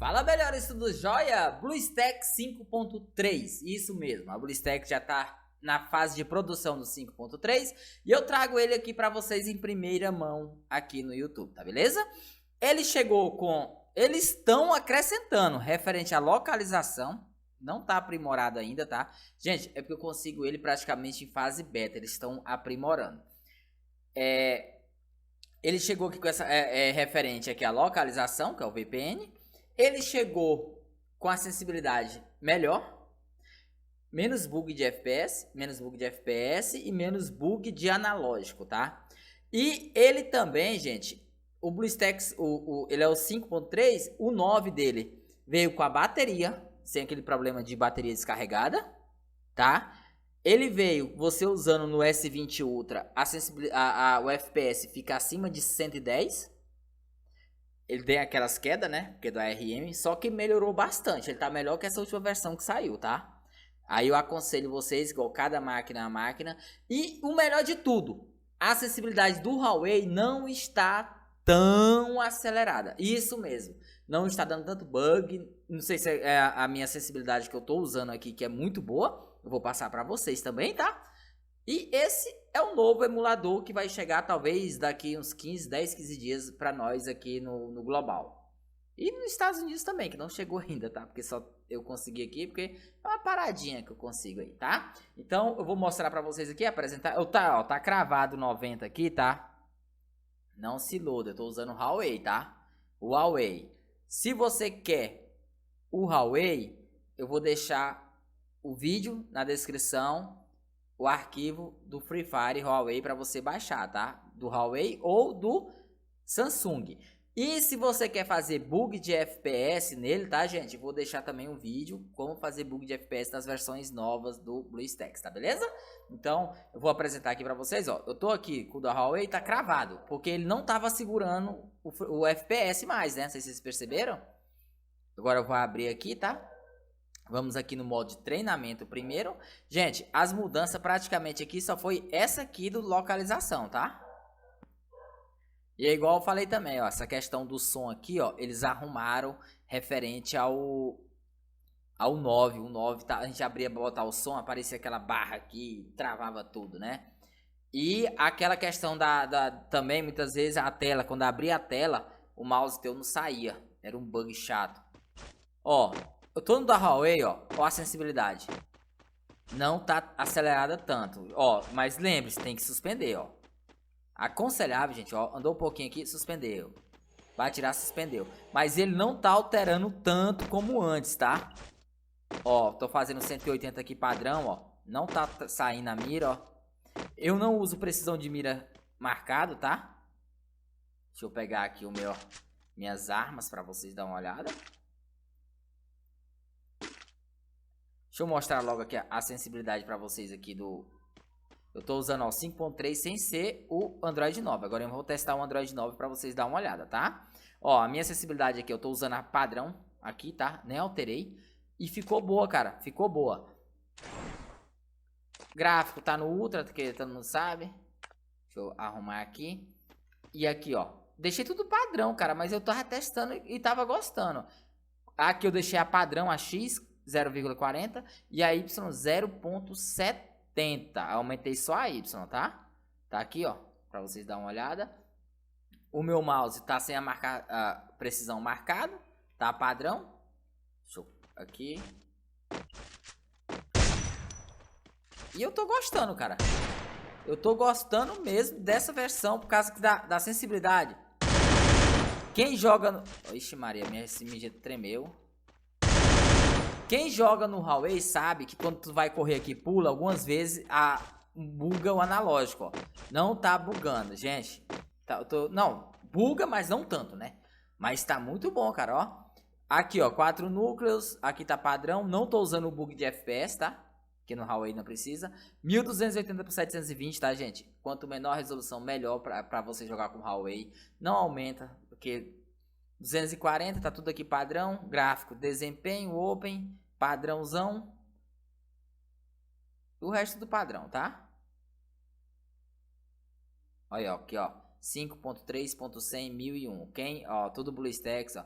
Fala, melhores, tudo jóia? BlueStack 5.3, isso mesmo, a BlueStack já tá na fase de produção do 5.3 e eu trago ele aqui para vocês em primeira mão aqui no YouTube, tá beleza? Eles estão acrescentando referente à localização, não tá aprimorado ainda, tá? Gente, é porque eu consigo ele praticamente em fase beta, eles estão aprimorando. Ele chegou aqui com essa referente aqui à localização, que é o VPN. Ele chegou com a sensibilidade melhor, menos bug de FPS, e menos bug de analógico, tá? E ele também, gente, o BlueStack, ele é o 5.3, o 9 dele veio com a bateria, sem aquele problema de bateria descarregada, tá? Ele veio, você usando no S20 Ultra, o FPS fica acima de 110. Ele tem aquelas quedas, né? Porque é do ARM, só que melhorou bastante. Ele tá melhor que essa última versão que saiu, tá? Aí eu aconselho vocês, igual cada máquina é uma máquina. E o melhor de tudo, a acessibilidade do Huawei não está tão acelerada. Isso mesmo, não está dando tanto bug. Não sei se é a minha acessibilidade que eu tô usando aqui, que é muito boa. Eu vou passar para vocês também, tá? E esse é o novo emulador que vai chegar talvez daqui uns 10, 15 dias para nós aqui no global. E nos Estados Unidos também, que não chegou ainda, tá? Porque só eu consegui aqui, porque é uma paradinha que eu consigo aí, tá? Então eu vou mostrar para vocês aqui, apresentar. Tá cravado 90 aqui, tá? Não se iluda, eu tô usando o Huawei, tá? O Huawei. Se você quer o Huawei, eu vou deixar o vídeo na descrição, o arquivo do Free Fire Huawei para você baixar, tá? Do Huawei ou do Samsung. E se você quer fazer bug de FPS nele, tá, gente? Vou deixar também um vídeo como fazer bug de FPS nas versões novas do BlueStack, tá beleza? Então, eu vou apresentar aqui para vocês, ó. Eu tô aqui com o da Huawei, tá cravado, porque ele não tava segurando o FPS mais, né? Não sei se vocês perceberam. Agora eu vou abrir aqui, tá? Vamos aqui no modo de treinamento primeiro. Gente, as mudanças praticamente aqui só foi essa aqui do localização, tá? E é igual eu falei também, ó, essa questão do som aqui, ó, eles arrumaram referente ao 9. O 9, tá, a gente abria pra botar o som, aparecia aquela barra aqui, travava tudo, né? E aquela questão também, muitas vezes, a tela, quando abria a tela, o mouse teu não saía. Era um bug chato. Ó, eu tô no da Huawei, ó a sensibilidade. Não tá acelerada tanto, ó, mas lembre-se, tem que suspender, ó. Aconselhável, gente, ó, andou um pouquinho aqui, suspendeu. Vai tirar, suspendeu. Mas ele não tá alterando tanto como antes, tá? Ó, tô fazendo 180 aqui padrão, ó. Não tá saindo a mira, ó. Eu não uso precisão de mira marcado, tá? Deixa eu pegar aqui minhas armas pra vocês darem uma olhada. Deixa eu mostrar logo aqui a sensibilidade para vocês aqui do... Eu tô usando, ó, 5.3 sem ser o Android 9. Agora eu vou testar o Android 9 para vocês darem uma olhada, tá? Ó, a minha sensibilidade aqui, eu tô usando a padrão aqui, tá? Nem alterei. E ficou boa, cara. Ficou boa. Gráfico tá no Ultra, que todo mundo sabe. Deixa eu arrumar aqui. E aqui, ó. Deixei tudo padrão, cara, mas eu tava testando e tava gostando. Aqui eu deixei a padrão, a X 0,40 e a Y 0,70. Aumentei só a Y, tá? Tá aqui, ó, pra vocês darem uma olhada. O meu mouse tá sem a precisão marcado, tá padrão. Deixa eu aqui. E eu tô gostando, cara. Eu tô gostando mesmo dessa versão por causa da sensibilidade. Quem joga no... Ixi Maria, minha SMG tremeu. Quem joga no Huawei sabe que quando tu vai correr aqui e pula, algumas vezes buga o analógico, ó. Não tá bugando, gente. Não, buga, mas não tanto, né? Mas tá muito bom, cara, ó. Aqui, ó, 4 núcleos. Aqui tá padrão. Não tô usando o bug de FPS, tá? Que no Huawei não precisa. 1280 por 720, tá, gente? Quanto menor a resolução, melhor pra você jogar com o Huawei. Não aumenta, porque 240 tá tudo aqui padrão. Gráfico, desempenho, open, padrãozão. O resto do padrão, tá? Olha, ó, aqui, ó. 5.3.100.1001. Quem, ó, tudo BlueStacks, ó.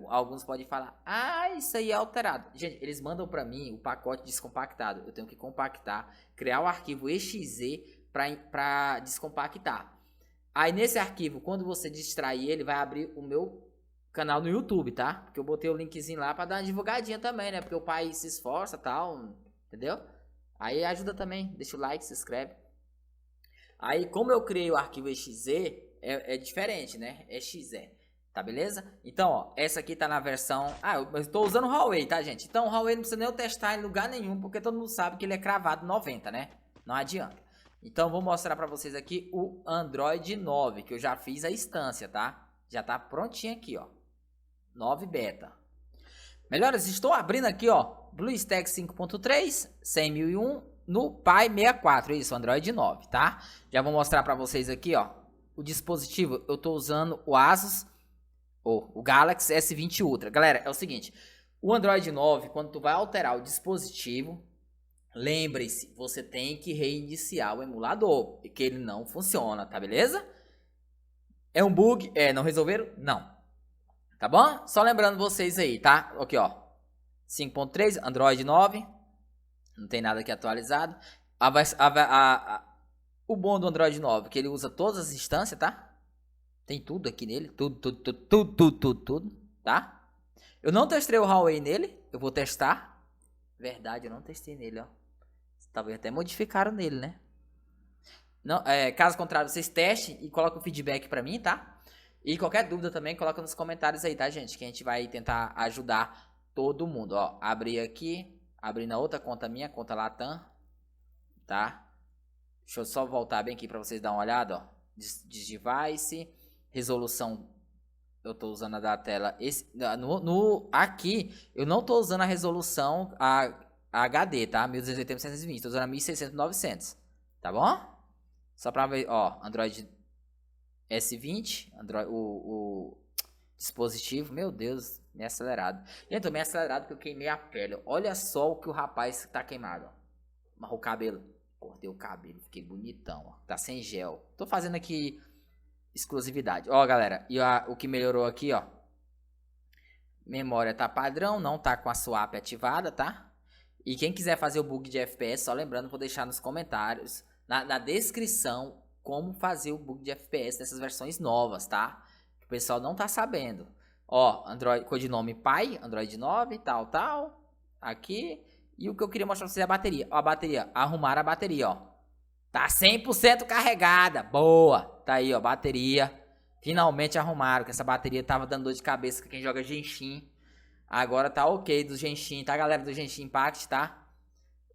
Alguns podem falar, ah, isso aí é alterado. Gente, eles mandam para mim o pacote descompactado. Eu tenho que compactar, criar o arquivo exe para descompactar. Aí nesse arquivo, quando você distrair ele, vai abrir o meu canal no YouTube, tá? Porque eu botei o linkzinho lá para dar uma divulgadinha também, né? Porque o pai se esforça e tal, entendeu? Aí ajuda também, deixa o like, se inscreve. Aí como eu criei o arquivo exe, é diferente, né? É exe. Tá, beleza? Então, ó, essa aqui tá na versão... Ah, eu tô usando o Huawei, tá, gente? Então, o Huawei não precisa nem eu testar em lugar nenhum, porque todo mundo sabe que ele é cravado 90, né? Não adianta. Então, vou mostrar pra vocês aqui o Android 9, que eu já fiz a instância, tá? Já tá prontinho aqui, ó. 9 beta. Melhores, estou abrindo aqui, ó, BlueStack 5.3, 100.001 no Pi 64, isso, Android 9, tá? Já vou mostrar pra vocês aqui, ó, o dispositivo. Eu tô usando o Asus... o Galaxy S20 Ultra. Galera, é o seguinte, o Android 9, quando tu vai alterar o dispositivo, lembre-se, você tem que reiniciar o emulador, que ele não funciona, tá beleza? É um bug? Não resolveram? Não. Tá bom? Só lembrando vocês aí, tá? Aqui, ó, 5.3, Android 9, não tem nada aqui atualizado. O bom do Android 9 é que ele usa todas as instâncias, tá? Tem tudo aqui nele. Tudo. Tá? Eu não testei o Huawei nele. Eu vou testar. Verdade, eu não testei nele, ó. Talvez até modificaram nele, né? Não, caso contrário, vocês testem e coloquem o feedback pra mim, tá? E qualquer dúvida também, coloca nos comentários aí, tá, gente? Que a gente vai tentar ajudar todo mundo, ó. Abri aqui. Abri na outra conta minha, conta Latam. Tá? Deixa eu só voltar bem aqui pra vocês darem uma olhada, ó. Device... Resolução, eu tô usando a da tela. Aqui, eu não tô usando a resolução HD, tá? 1280x720, tô usando a 1600x900, tá bom? Só pra ver, ó, Android S20, Android, o dispositivo, meu Deus, meio acelerado. Gente, tô meio acelerado porque eu queimei a pele. Olha só o que o rapaz tá queimado, ó. Amarrou o cabelo. Cortei o cabelo, fiquei bonitão, ó. Tá sem gel. Tô fazendo aqui... exclusividade. Ó, galera, e o que melhorou aqui, ó. Memória tá padrão, não tá com a swap ativada, tá? E quem quiser fazer o bug de FPS, só lembrando, vou deixar nos comentários, na descrição, como fazer o bug de FPS nessas versões novas, tá? Que o pessoal não tá sabendo. Ó, Android, codinome Pi, Android 9, tal. Aqui. E o que eu queria mostrar pra vocês é a bateria. Ó, a bateria, arrumar a bateria, ó. Tá 100% carregada. Boa. Tá aí, ó, bateria. Finalmente arrumaram, que essa bateria tava dando dor de cabeça com quem joga Genshin. Agora tá ok do Genshin, tá, galera do Genshin Impact, tá?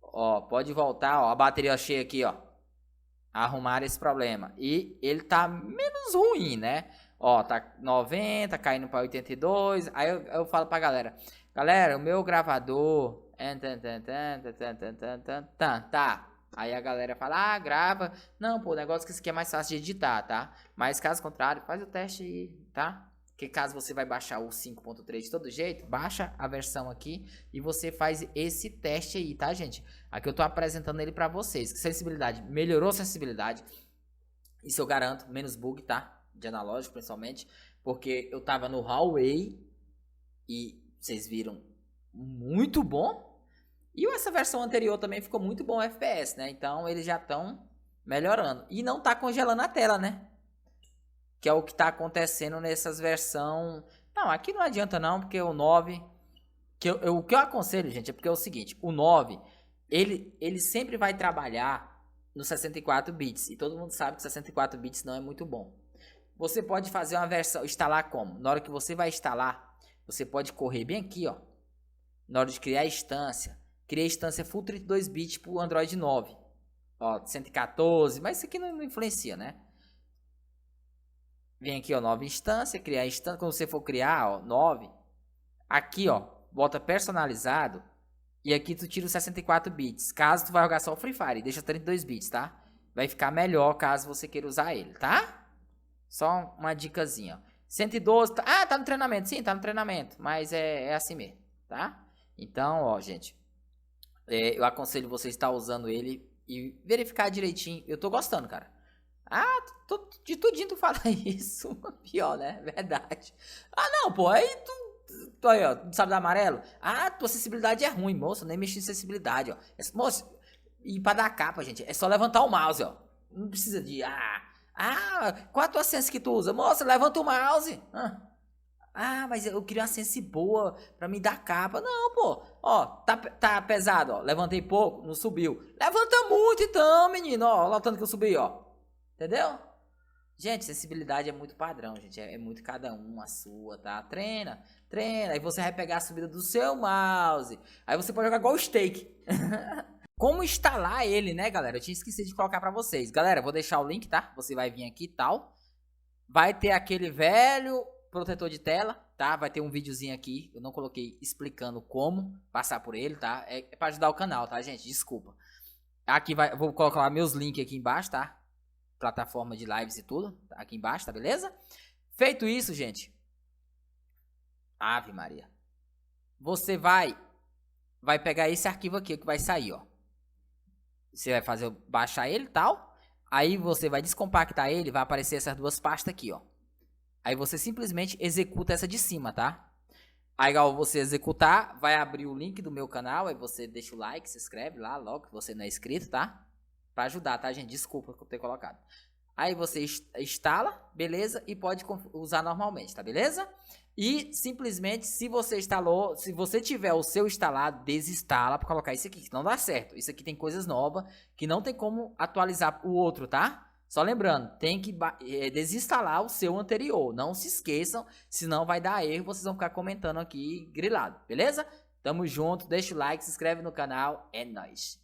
Ó, pode voltar, ó, a bateria cheia aqui, ó. Arrumaram esse problema. E ele tá menos ruim, né? Ó, tá 90, caindo pra 82. Aí eu falo pra galera. Galera, o meu gravador... Tá. Aí a galera fala, grava. Não, pô, o negócio que isso aqui é mais fácil de editar, tá? Mas caso contrário, faz o teste aí, tá? Que caso você vai baixar o 5.3 de todo jeito, baixa a versão aqui e você faz esse teste aí, tá, gente? Aqui eu tô apresentando ele pra vocês. Sensibilidade, melhorou a sensibilidade. Isso eu garanto, menos bug, tá? De analógico, principalmente. Porque eu tava no Huawei e vocês viram, muito bom. E essa versão anterior também ficou muito bom o FPS, né? Então eles já estão melhorando. E não tá congelando a tela, né? Que é o que tá acontecendo nessas versões. Não, aqui não adianta não, porque o 9... o que eu aconselho, gente, é porque é o seguinte. O 9, ele sempre vai trabalhar no 64 bits. E todo mundo sabe que 64 bits não é muito bom. Você pode fazer uma versão... Instalar como? Na hora que você vai instalar, você pode correr bem aqui, ó. Na hora de criar a instância. Criei a instância full 32 bits pro Android 9. Ó, 114, mas isso aqui não influencia, né? Vem aqui, ó, nova instância, criar a instância. Quando você for criar, ó, 9. Aqui, ó, bota personalizado. E aqui tu tira os 64 bits. Caso tu vai jogar só o Free Fire, deixa 32 bits, tá? Vai ficar melhor caso você queira usar ele, tá? Só uma dicasinha, ó. 112, tá no treinamento. Sim, tá no treinamento, mas é assim mesmo, tá? Então, ó, gente... eu aconselho você estar usando ele e verificar direitinho. Eu tô gostando, cara. Ah, de tudinho tu fala isso. Pior, né? Verdade. Ah, não, pô, aí tu aí, ó, tu sabe do amarelo? Ah, tua sensibilidade é ruim, moço, nem mexi em sensibilidade, ó. Moço, e pra dar capa, gente, é só levantar o mouse, ó. Não precisa de, qual a tua sense que tu usa? Moça, levanta o mouse. Mas eu queria uma sense boa pra me dar capa. Não, pô. Ó, tá pesado, ó. Levantei pouco, não subiu. Levanta muito então, menino. Ó, olha o tanto que eu subi, ó. Entendeu? Gente, sensibilidade é muito padrão, gente. É muito cada um a sua, tá? Treina. Aí você vai pegar a subida do seu mouse. Aí você pode jogar igual o Steak. Como instalar ele, né, galera? Eu tinha esquecido de colocar pra vocês. Galera, eu vou deixar o link, tá? Você vai vir aqui e tal. Vai ter aquele velho protetor de tela, tá? Vai ter um videozinho aqui. Eu não coloquei explicando como passar por ele, tá? É pra ajudar o canal, tá, gente? Desculpa. Aqui vou colocar meus links aqui embaixo, tá? Plataforma de lives e tudo. Tá aqui embaixo, tá beleza? Feito isso, gente. Ave Maria. Você vai pegar esse arquivo aqui que vai sair, ó. Você vai baixar ele e tal. Aí você vai descompactar ele, vai aparecer essas duas pastas aqui, ó. Aí você simplesmente executa essa de cima, tá? Aí ao você executar, vai abrir o link do meu canal, aí você deixa o like, se inscreve lá logo que você não é inscrito, tá? Pra ajudar, tá, gente? Desculpa por ter colocado. Aí você instala, beleza? E pode usar normalmente, tá beleza? E simplesmente, se você instalou, se você tiver o seu instalado, desinstala pra colocar isso aqui, que não dá certo. Isso aqui tem coisas novas que não tem como atualizar o outro, tá? Só lembrando, tem que desinstalar o seu anterior. Não se esqueçam, senão vai dar erro. Vocês vão ficar comentando aqui grilado, beleza? Tamo junto, deixa o like, se inscreve no canal. É nóis.